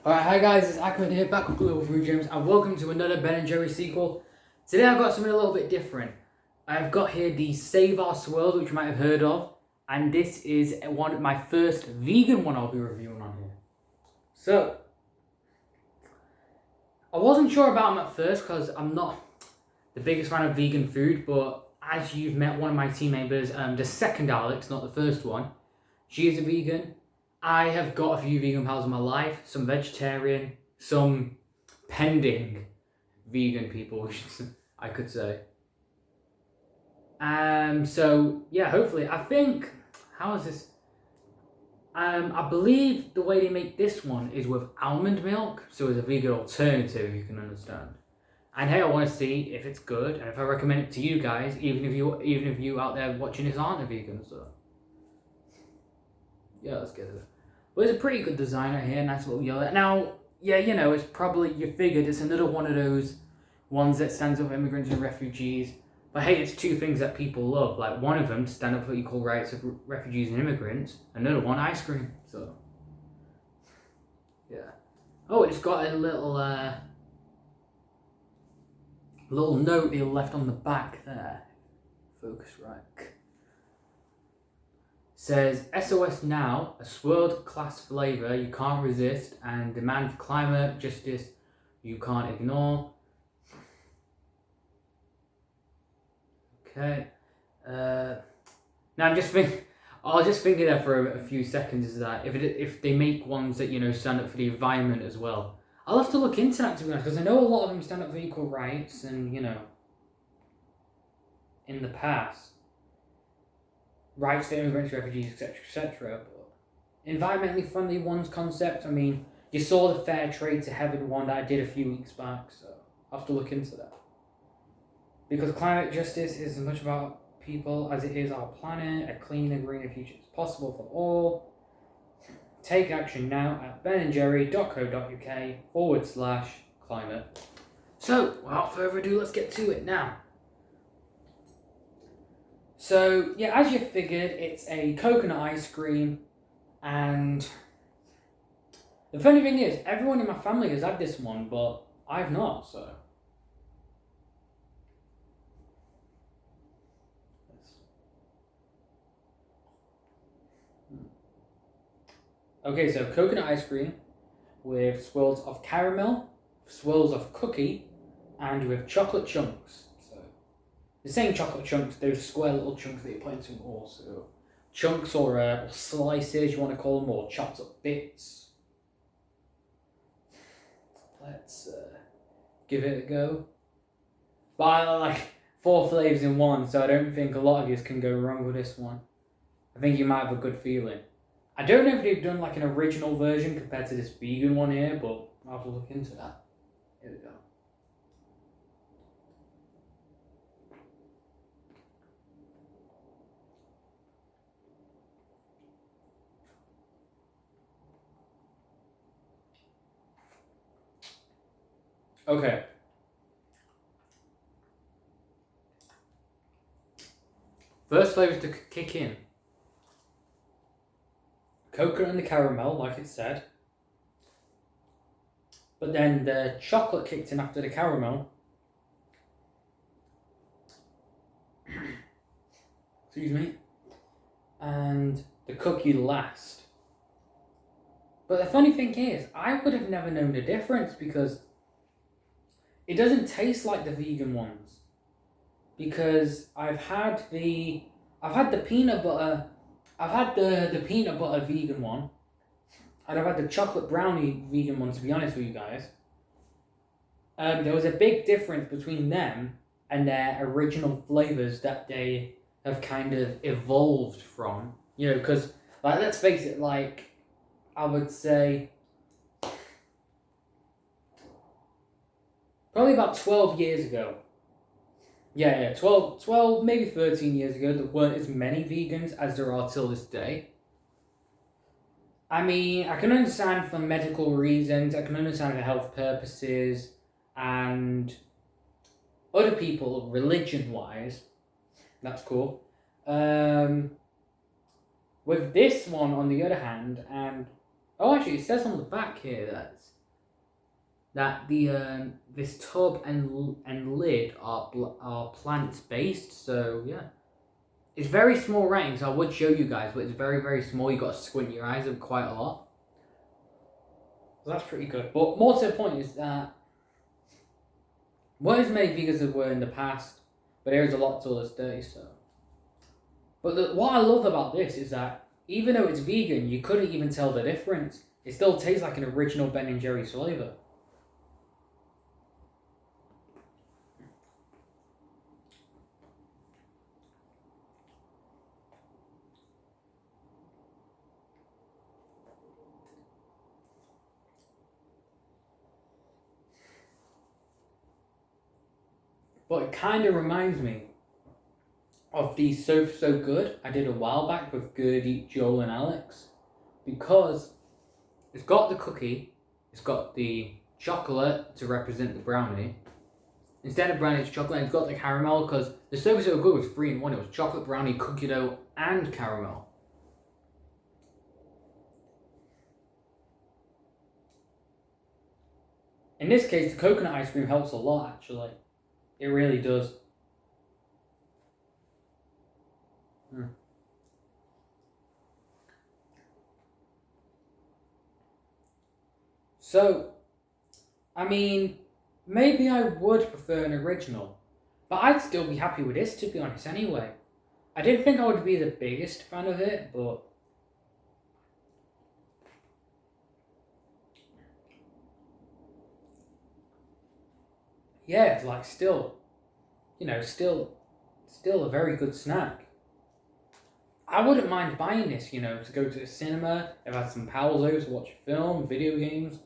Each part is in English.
Alright, hi guys, it's Achmed here, back with Global Food Gems, and welcome to another Ben & Jerry sequel. Today I've got something a little bit different. I've got here the Save Our Swirls, which you might have heard of, and this is my first vegan one I'll be reviewing on here. So, I wasn't sure about them at first because I'm not the biggest fan of vegan food, but as you've met one of my team members, the second Alex, not the first one, she is a vegan. I have got a few vegan pals in my life, some vegetarian, some pending vegan people, I could say. So yeah, hopefully, how is this? I believe the way they make this one is with almond milk, so it's a vegan alternative, you can understand. And hey, I want to see if it's good, and if I recommend it to you guys, even if you out there watching this aren't a vegan, so. Yeah, let's get to it. Well, it's a pretty good design right here, nice little yellow. Now, yeah, you know, it's probably, you figured it's another one of those ones that stands up for immigrants and refugees. But hey, it's two things that people love. Like, one of them, to stand up for equal rights of refugees and immigrants. Another one, ice cream. So, yeah. Oh, it's got a little note they left on the back there. Focus right. Says, SOS now, a swirled class flavour you can't resist and demand for climate justice you can't ignore. Okay. Now I was just thinking there for a few seconds is that if they make ones that, you know, stand up for the environment as well. I'll have to look into that, to be honest, because I know a lot of them stand up for equal rights and, you know, in the past. Rights for immigrants, refugees, etc., etc. But environmentally friendly ones concept, I mean, you saw the Fair Trade to Heaven one that I did a few weeks back, so I'll have to look into that. Because climate justice is as much about people as it is our planet. A cleaner, greener future is possible for all. Take action now at benandjerry.co.uk/climate. So, without further ado, let's get to it now. So, yeah, as you figured, it's a coconut ice cream, and the funny thing is, everyone in my family has had this one, but I've not, so. Okay, so coconut ice cream with swirls of caramel, swirls of cookie, and with chocolate chunks. The same chocolate chunks, those square little chunks that you put into more, so chunks or slices, you want to call them, or chopped up bits. Let's give it a go. But I like 4 flavours in one, so I don't think a lot of you can go wrong with this one. I think you might have a good feeling. I don't know if they've done like an original version compared to this vegan one here, but I'll have to look into that. Here we go. Okay. First flavours to kick in. Coconut and the caramel, like it said. But then the chocolate kicked in after the caramel. Excuse me. And the cookie last. But the funny thing is, I would have never known the difference because it doesn't taste like the vegan ones. Because I've had the peanut butter, I've had the peanut butter vegan one, and I've had the chocolate brownie vegan one, to be honest with you guys. There was a big difference between them and their original flavours that they have kind of evolved from. You know, because, like, let's face it, like, I would say probably about 12 years ago. Yeah, 12, maybe 13 years ago, there weren't as many vegans as there are till this day. I mean, I can understand for medical reasons, I can understand for health purposes, and other people, religion-wise, that's cool. With this one, on the other hand, and... Oh, actually, it says on the back here that that the this tub and lid are plant based. So yeah, it's very small ratings. I would show you guys, but it's very small. You got to squint your eyes up quite a lot. So that's pretty good. But more to the point is that what has made vegans were in the past, but there is a lot to this day. So, but what I love about this is that even though it's vegan, you couldn't even tell the difference. It still tastes like an original Ben and Jerry's flavour. But it kind of reminds me of the So Good I did a while back with Gertie, Joel and Alex. Because it's got the cookie, it's got the chocolate to represent the brownie. Instead of brownie, it's chocolate, and it's got the caramel, because the So Good was 3 in 1. It was chocolate, brownie, cookie dough, and caramel. In this case, the coconut ice cream helps a lot, actually. It really does. So, I mean, maybe I would prefer an original, but I'd still be happy with this, to be honest, anyway. I didn't think I would be the biggest fan of it, but yeah, it's like still, you know, still a very good snack. I wouldn't mind buying this, you know, to go to the cinema, if I had some pals over to watch a film, video games.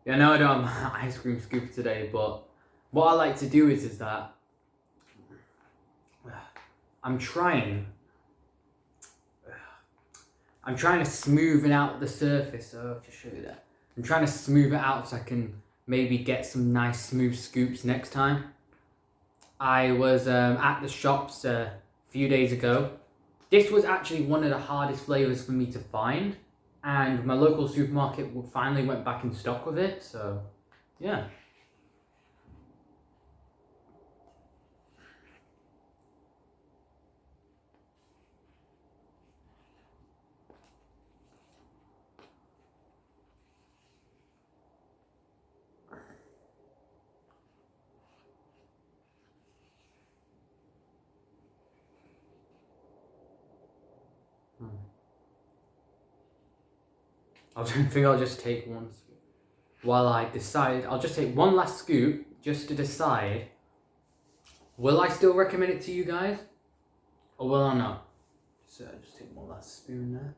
Yeah, no, I don't have my ice cream scoop today, but what I like to do is that I'm trying to smooth out the surface. So I'll just show you that. I'm trying to smooth it out so I can maybe get some nice smooth scoops next time. I was at the shops a few days ago. This was actually one of the hardest flavours for me to find, and my local supermarket finally went back in stock with it, so yeah. I think I'll just take one scoop. While I decide, I'll just take one last scoop just to decide, will I still recommend it to you guys? Or will I not? So I'll just take one last spoon there.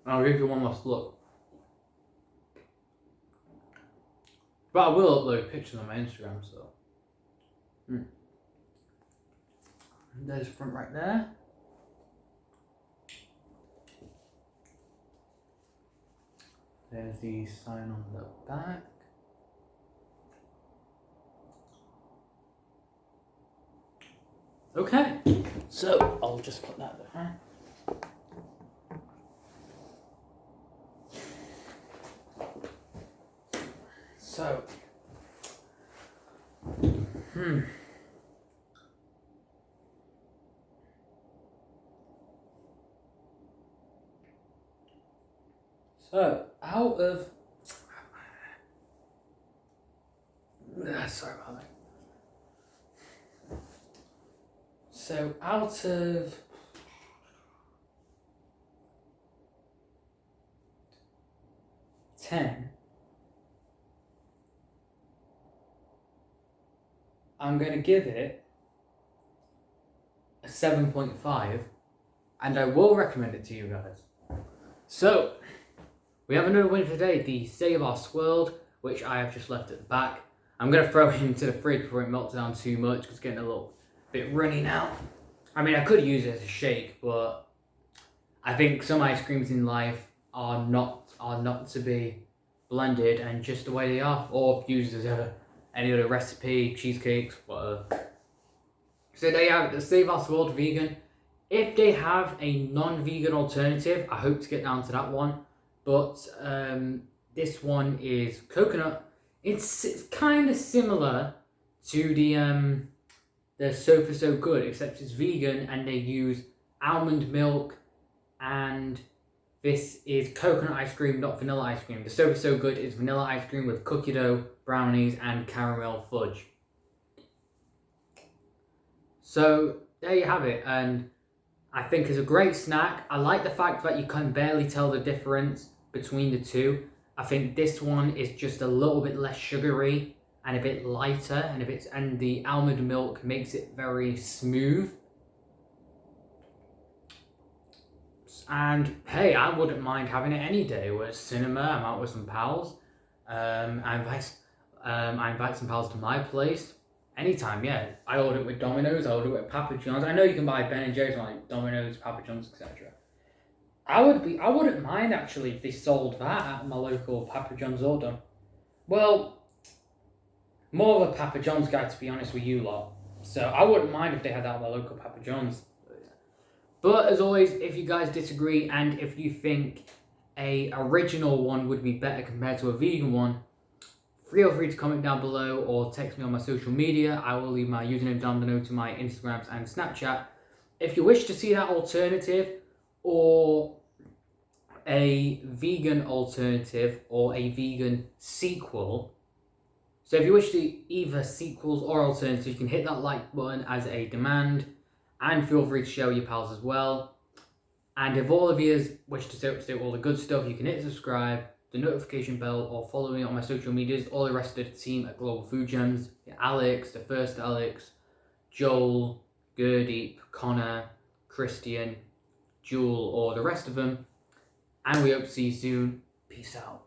I'll give you one last look. But I will upload pictures on my Instagram, so. There's the front right there. There's the sign on the back. Okay, so I'll just put that there. So, So, out of... sorry about that. So, out of... 10, I'm going to give it a 7.5, and I will recommend it to you guys. So, we have another winner today, the Swirled, which I have just left at the back. I'm going to throw it into the fridge before it melts down too much, because it's getting a little bit runny now. I mean, I could use it as a shake, but I think some ice creams in life are not to be blended and just the way they are, or used as any other recipe, cheesecakes, whatever. So there you have it, the Save Our Swirled vegan. If they have a non-vegan alternative, I hope to get down to that one. But this one is coconut. It's kind of similar to the So Good, except it's vegan and they use almond milk, and this is coconut ice cream, not vanilla ice cream. The So Good is vanilla ice cream with cookie dough, brownies, and caramel fudge. So there you have it, and I think it's a great snack. I like the fact that you can barely tell the difference between the two. I think this one is just a little bit less sugary and a bit lighter, and the almond milk makes it very smooth. And hey, I wouldn't mind having it any day. We're at cinema, I'm out with some pals. I invite some pals to my place. Anytime, yeah. I order it with Domino's, I order it with Papa John's. I know you can buy Ben and Jerry's like Domino's, Papa John's, etc. I wouldn't mind actually if they sold that at my local Papa John's order. Well, more of a Papa John's guy, to be honest with you lot. So I wouldn't mind if they had that at my local Papa John's. But as always, if you guys disagree and if you think a original one would be better compared to a vegan one, feel free to comment down below or text me on my social media. I will leave my username down below to my Instagrams and Snapchat. If you wish to see that alternative or a vegan alternative or a vegan sequel, so if you wish to either sequels or alternatives, you can hit that like button as a demand, and feel free to share with your pals as well. And if all of you wish to stay up to date with all the good stuff, you can hit subscribe, the notification bell, or follow me on my social medias. All the rest of the team at Global Food Gems, Alex, the first Alex, Joel, Gurdeep, Connor, Christian, Jewel, or the rest of them. And we hope to see you soon. Peace out.